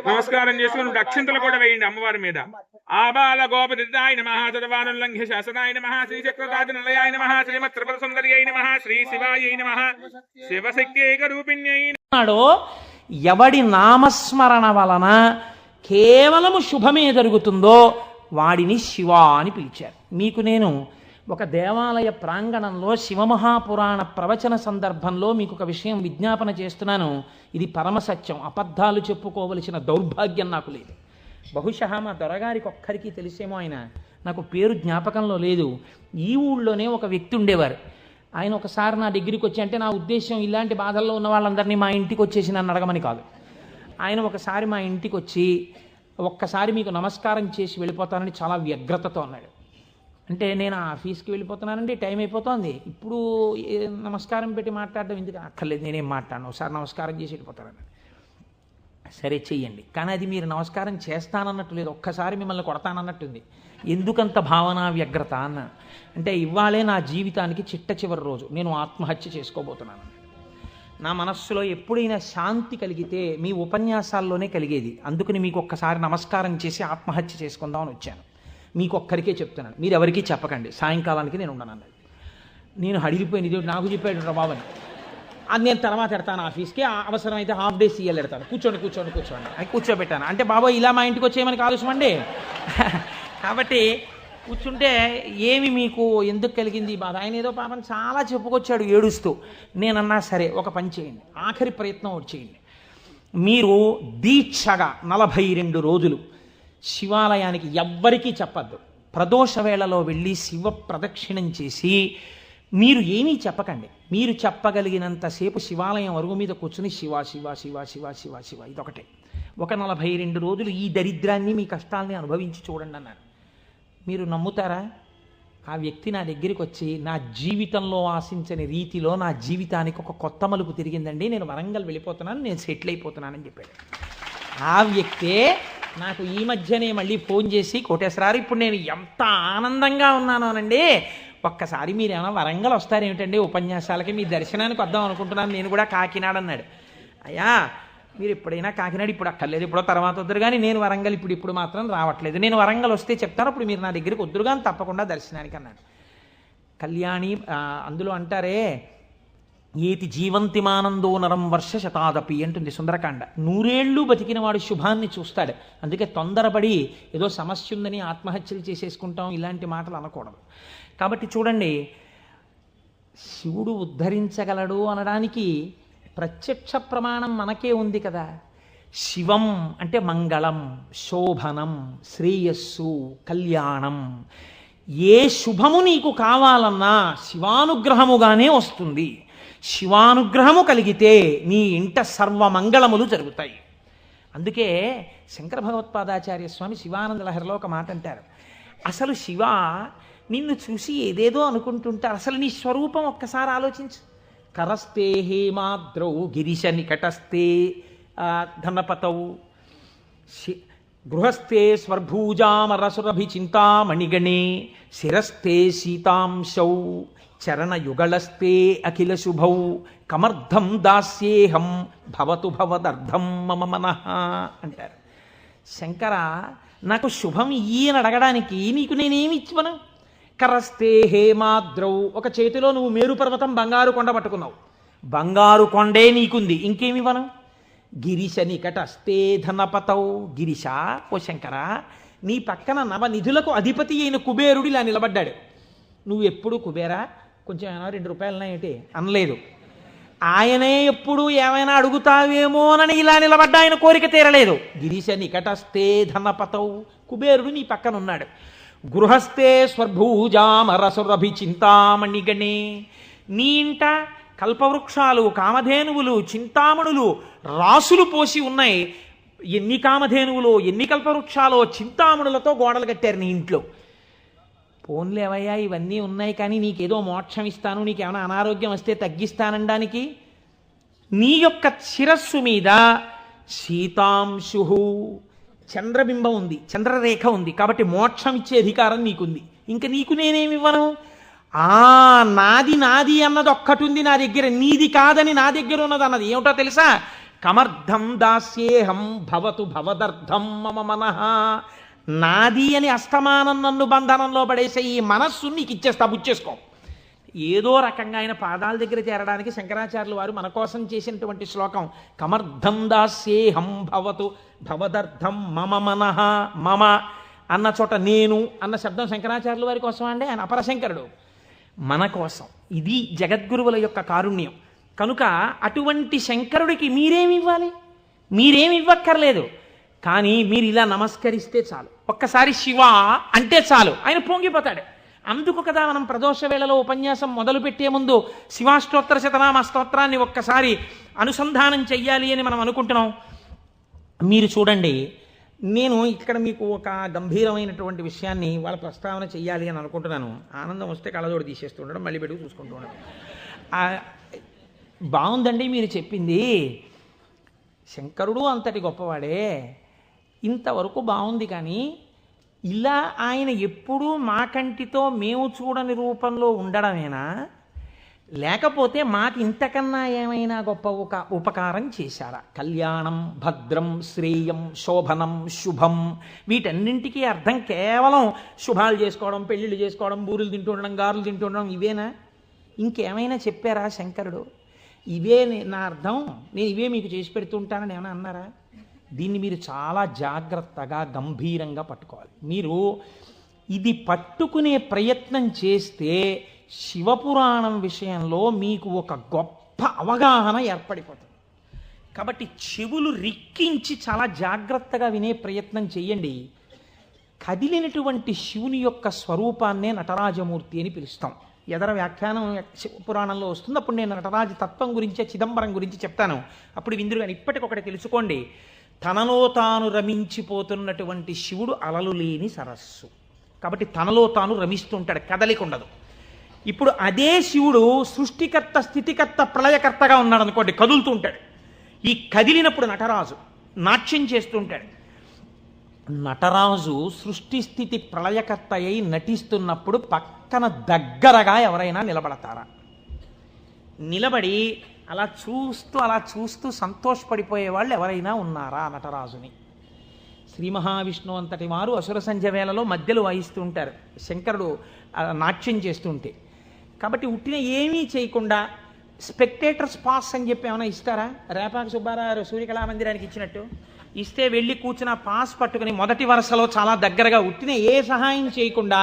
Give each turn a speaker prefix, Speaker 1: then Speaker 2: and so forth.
Speaker 1: నమస్కారం చేసుకుని అక్షంతలు కూడా వేయండి అమ్మవారి మీద. ఆబాల గోపదిదాయ నమః, తదవానుల్లంఘ్య శాసనాయ నమః, శ్రీచక్రరాజ నిలయాయ నమః, శ్రీమత్ త్రిపుర సుందర్యై నమః, శ్రీ శివాయై నమః, శివశక్తి ఏకరూపిణ్యై.
Speaker 2: ఎవడి నామస్మరణ వలన కేవలము శుభమే జరుగుతుందో వాడిని శివ అని పిలిచారు. మీకు నేను ఒక దేవాలయ ప్రాంగణంలో శివమహాపురాణ ప్రవచన సందర్భంలో మీకు ఒక విషయం విజ్ఞాపన చేస్తున్నాను. ఇది పరమసత్యం, అబద్ధాలు చెప్పుకోవలసిన దౌర్భాగ్యం నాకు లేదు. బహుశా మా దొరగారికి ఒక్కరికి తెలిసేమో, ఆయన నాకు పేరు జ్ఞాపకంలో లేదు. ఈ ఊళ్ళోనే ఒక వ్యక్తి ఉండేవారు. ఆయన ఒకసారి నా దగ్గరికి వచ్చి, అంటే నా ఉద్దేశం ఇలాంటి బాధల్లో ఉన్న వాళ్ళందరినీ మా ఇంటికి వచ్చేసి నన్ను అడగమని కాదు. ఆయన ఒకసారి మా ఇంటికి వచ్చి ఒక్కసారి మీకు నమస్కారం చేసి వెళ్ళిపోతానని చాలా వ్యగ్రతతో అన్నాడు. అంటే నేను ఆఫీస్కి వెళ్ళిపోతున్నానండి, టైం అయిపోతుంది, ఇప్పుడు నమస్కారం పెట్టి మాట్లాడడం ఎందుకు? అక్కర్లేదు, నేనేం మాట్లాడను, ఒకసారి నమస్కారం చేసి వెళ్ళిపోతానని. సరే చెయ్యండి, కానీ అది మీరు నమస్కారం చేస్తానన్నట్టు లేదు, ఒక్కసారి మిమ్మల్ని కొడతానన్నట్టుంది. ఎందుకంత భావన వ్యగ్రత అన్నాను. అంటే ఇవాళే నా జీవితానికి చిట్ట చివరి రోజు, నేను ఆత్మహత్య చేసుకోబోతున్నాను. నా మనస్సులో ఎప్పుడైనా శాంతి కలిగితే మీ ఉపన్యాసాల్లోనే కలిగేది. అందుకని మీకు ఒక్కసారి నమస్కారం చేసి ఆత్మహత్య చేసుకుందామని వచ్చాను. మీకు ఒక్కరికే చెప్తున్నాను, మీరు ఎవరికీ చెప్పకండి, సాయంకాలానికి నేను ఉండను. నేను హడిలిపోయిన ఇది నాకు చెప్పాడు బాబని. అది నేను తర్వాత ఎడతాను ఆఫీస్కి, అవసరమైతే హాఫ్ డే సీఎల్ ఎడతాను, కూర్చోండి అని కూర్చోబెట్టాను. అంటే బాబోయ్ ఇలా మా ఇంటికి వచ్చేయమని ఆలోచమండి. కాబట్టి కూర్చుంటే ఏమి మీకు ఎందుకు కలిగింది బాధ? ఆయన ఏదో పాపం చాలా చెప్పుకొచ్చాడు ఏడుస్తూ. నేనన్నా సరే ఒక పని చేయండి, ఆఖరి ప్రయత్నం ఒకటి చేయండి. మీరు దీక్షగా 42 రోజులు శివాలయానికి ఎవ్వరికీ చెప్పద్దు. ప్రదోష వేళలో వెళ్ళి శివ ప్రదక్షిణం చేసి మీరు ఏమీ చెప్పకండి. మీరు చెప్పగలిగినంతసేపు శివాలయం అరుగు మీద కూర్చుని శివ శివ శివ శివ శివ శివ ఇదొకటే. ఒక 42 రోజులు ఈ దరిద్రాన్ని, మీ కష్టాలని అనుభవించి చూడండి అన్నాను. మీరు నమ్ముతారా? ఆ వ్యక్తి నా దగ్గరికి వచ్చి నా జీవితంలో ఆశించని రీతిలో నా జీవితానికి ఒక కొత్త మలుపు తిరిగిందండి, నేను వరంగల్ వెళ్ళిపోతున్నాను, నేను సెటిల్ అయిపోతున్నానని చెప్పాడు. ఆ వ్యక్తే నాకు ఈ మధ్యనే మళ్ళీ ఫోన్ చేసి, కోటేశ్వరారు ఇప్పుడు నేను ఎంత ఆనందంగా ఉన్నాను అనండి, ఒక్కసారి మీరు ఏమైనా వరంగల్ వస్తారేమిటండి ఉపన్యాసాలకి, మీ దర్శనానికి వద్దాం అనుకుంటున్నాను, నేను కూడా కాకినాడ అన్నాడు. అయ్యా మీరు ఎప్పుడైనా కాకినాడ ఇప్పుడు అక్కర్లేదు, ఎప్పుడో తర్వాత వద్దురు కానీ, నేను వరంగల్ ఇప్పుడు మాత్రం రావట్లేదు, నేను వరంగల్ వస్తే చెప్తాను, అప్పుడు మీరు నా దగ్గరికి వద్దురు కానీ తప్పకుండా దర్శనానికి అన్నాడు. కళ్యాణి అందులో అంటారే, ఏతి జీవంతిమానందో నరం వర్ష శతాదపి అంటుంది సుందరకాండ. 100 ఏళ్ళు బతికిన వాడు శుభాన్ని చూస్తాడు. అందుకే తొందరపడి ఏదో సమస్య ఉందని ఆత్మహత్యలు చేసేసుకుంటాం ఇలాంటి మాటలు అనకూడదు. కాబట్టి చూడండి, శివుడు ఉద్ధరించగలడు అనడానికి ప్రత్యక్ష ప్రమాణం మనకే ఉంది కదా. శివం అంటే మంగళం, శోభనం, శ్రేయస్సు, కళ్యాణం. ఏ శుభము నీకు కావాలన్నా శివానుగ్రహముగానే వస్తుంది. శివానుగ్రహము కలిగితే నీ ఇంట సర్వమంగళములు జరుగుతాయి. అందుకే శంకర భగవత్పాదాచార్య స్వామి శివానంద లహరిలో ఒక మాట అంటారు, అసలు శివ నిన్ను చూసి ఏదేదో అనుకుంటుంటారు, అసలు నీ స్వరూపం ఒక్కసారి ఆలోచించు. కరస్తే హేమాద్రౌ గిరిశ నికటస్తే ధనపతౌ గృహస్థే స్వర్భూజామరసురభి చింతామణిగణే శిరస్థే సీతాంశౌ చరణయుగళస్తే అఖిల శుభౌ కమర్థం దాస్యేహం భవతు భవదర్థం మమ మనః అంటారు. శంకర నాకు శుభం ఇయ్యని అడగడానికి నీకు నేనేమి ఇచ్చివను? కరస్తే హేమాద్రౌ, ఒక చేతిలో నువ్వు మేరు పర్వతం బంగారు కొండ పట్టుకున్నావు, బంగారు కొండే నీకుంది, ఇంకేమివ్వను? గిరిశ నికటస్తే ధనపతౌ, గిరిశ ఓ శంకర నీ పక్కన నవనిధులకు అధిపతి అయిన కుబేరుడు ఇలా నిలబడ్డాడు, నువ్వు ఎప్పుడు కుబేరా కొంచెం ఏమైనా 2 రూపాయలు ఏంటి అనలేదు. ఆయనే ఎప్పుడు ఏమైనా అడుగుతావేమోనని ఇలా నిలబడ్డా, ఆయన కోరిక తీరలేదు. గిరిశ నికటస్తే ధనపతౌ, కుబేరుడు నీ పక్కన ఉన్నాడు. గృహస్థే స్వర్భూజామరసురభి చింతామణిగణే, నీ ఇంట కల్పవృక్షాలు, కామధేనువులు, చింతామణులు రాసులు పోసి ఉన్నాయి. ఎన్ని కామధేనువులు, ఎన్ని కల్పవృక్షాలో, చింతామణులతో గోడలు కట్టారు నీ ఇంట్లో. పోన్లేవయ్యా ఇవన్నీ ఉన్నాయి, కానీ నీకేదో మోక్షం ఇస్తాను, నీకేమైనా అనారోగ్యం వస్తే తగ్గిస్తానడానికి నీ యొక్క శిరస్సు మీద శీతాంశు చంద్రబింబం ఉంది, చంద్రరేఖ ఉంది, కాబట్టి మోక్షం ఇచ్చే అధికారం నీకుంది. ఇంక నీకు నేనేమివ్వను? నాది నాది అన్నది ఒక్కటి ఉంది నా దగ్గర, నీది కాదని నా దగ్గర ఉన్నది అన్నది ఏమిటో తెలుసా? కమర్థం దాస్యేహం భవతు భవదర్థం మమ మనః. నాది అని అస్తమానం నన్ను బంధనంలో పడేసే ఈ మనస్సు నీకు ఇచ్చేస్తా, బుచ్చేసుకో. ఏదో రకంగా ఆయన పాదాల దగ్గర చేరడానికి శంకరాచార్యులు వారు మన కోసం చేసినటువంటి శ్లోకం కమర్థం దాస్యేహం భవతు భవదర్థం మమ మనః. మమ అన్న చోట నేను అన్న శబ్దం శంకరాచార్యుల వారి కోసం అండి, ఆయన అపరశంకరుడు, మన కోసం. ఇది జగద్గురువుల యొక్క కారుణ్యం. కనుక అటువంటి శంకరుడికి మీరేమి ఇవ్వాలి? మీరేమి ఇవ్వక్కర్లేదు, కానీ మీరు ఇలా నమస్కరిస్తే చాలు, ఒక్కసారి శివ అంటే చాలు, ఆయన పొంగిపోతాడు. అందుకు కదా మనం ప్రదోష వేళలో ఉపన్యాసం మొదలుపెట్టే ముందు శివాష్టోత్తర శతనామ స్తోత్రాన్ని ఒక్కసారి అనుసంధానం చెయ్యాలి అని మనం అనుకుంటున్నాం. మీరు చూడండి, నేను ఇక్కడ మీకు ఒక గంభీరమైనటువంటి విషయాన్ని వాళ్ళ ప్రస్తావన చెయ్యాలి అని అనుకుంటున్నాను. ఆనందం వస్తే కళ్ళజోడు తీసేస్తుండడం, మళ్ళీ పెట్టుకు చూసుకుంటూ ఉండడం. బాగుందండి మీరు చెప్పింది, శంకరుడు అంతటి గొప్పవాడే, ఇంతవరకు బాగుంది. కానీ ఇలా ఆయన ఎప్పుడూ మా కంటితో మేము చూడని రూపంలో ఉండడమేనా, లేకపోతే మాకు ఇంతకన్నా ఏమైనా గొప్ప ఉపకారం చేశారా? కళ్యాణం, భద్రం, శ్రేయం, శోభనం, శుభం, వీటన్నింటికీ అర్థం కేవలం శుభాలు చేసుకోవడం, పెళ్ళిళ్ళు చేసుకోవడం, బూరులు తింటూ ఉండడం, గారులు తింటూ ఉండడం, ఇవేనా? ఇంకేమైనా చెప్పారా శంకరుడు? ఇవే నా అర్థం, నేను ఇవే మీకు చేసి పెడుతుంటానని ఏమైనా అన్నారా? దీన్ని మీరు చాలా జాగ్రత్తగా గంభీరంగా పట్టుకోవాలి. మీరు ఇది పట్టుకునే ప్రయత్నం చేస్తే శివపురాణం విషయంలో మీకు ఒక గొప్ప అవగాహన ఏర్పడిపోతుంది. కాబట్టి చెవులు రిక్కించి చాలా జాగ్రత్తగా వినే ప్రయత్నం చేయండి. కదిలినటువంటి శివుని యొక్క స్వరూపాన్నే నటరాజమూర్తి అని పిలుస్తాం. ఎదర వ్యాఖ్యానం శివపురాణంలో వస్తుంది, అప్పుడు నేను నటరాజ తత్వం గురించే, చిదంబరం గురించి చెప్తాను, అప్పుడు విందురు. కానీ ఇప్పటికొకటి తెలుసుకోండి, తనలో తాను రమించిపోతున్నటువంటి శివుడు అలలు లేని సరస్సు, కాబట్టి తనలో తాను రమిస్తుంటాడు, కదలిక ఉండదు. ఇప్పుడు అదే శివుడు సృష్టికర్త, స్థితికర్త, ప్రళయకర్తగా ఉన్నాడు అనుకోండి, కదులుతూ ఉంటాడు. ఈ కదిలినప్పుడు నటరాజు నాట్యం చేస్తుంటాడు. నటరాజు సృష్టి స్థితి ప్రళయకర్త అయి నటిస్తున్నప్పుడు పక్కన దగ్గరగా ఎవరైనా నిలబడతారా? నిలబడి అలా చూస్తూ సంతోషపడిపోయే వాళ్ళు ఎవరైనా ఉన్నారా నటరాజుని? శ్రీ మహావిష్ణువు అంతటి వారు అసుర సంధ్య వేళలో మధ్యలో వాయిస్తూ ఉంటారు, శంకరుడు నాట్యం చేస్తుంటే. కాబట్టి ఉట్టిన ఏమీ చేయకుండా స్పెక్టేటర్స్ పాస్ అని చెప్పి ఏమైనా ఇస్తారా? రేపాక సుబ్బారావు సూర్యకళామందిరానికి ఇచ్చినట్టు ఇస్తే వెళ్ళి కూర్చున్న పాస్ పట్టుకుని మొదటి వరుసలో చాలా దగ్గరగా ఉట్టిన ఏ సహాయం చేయకుండా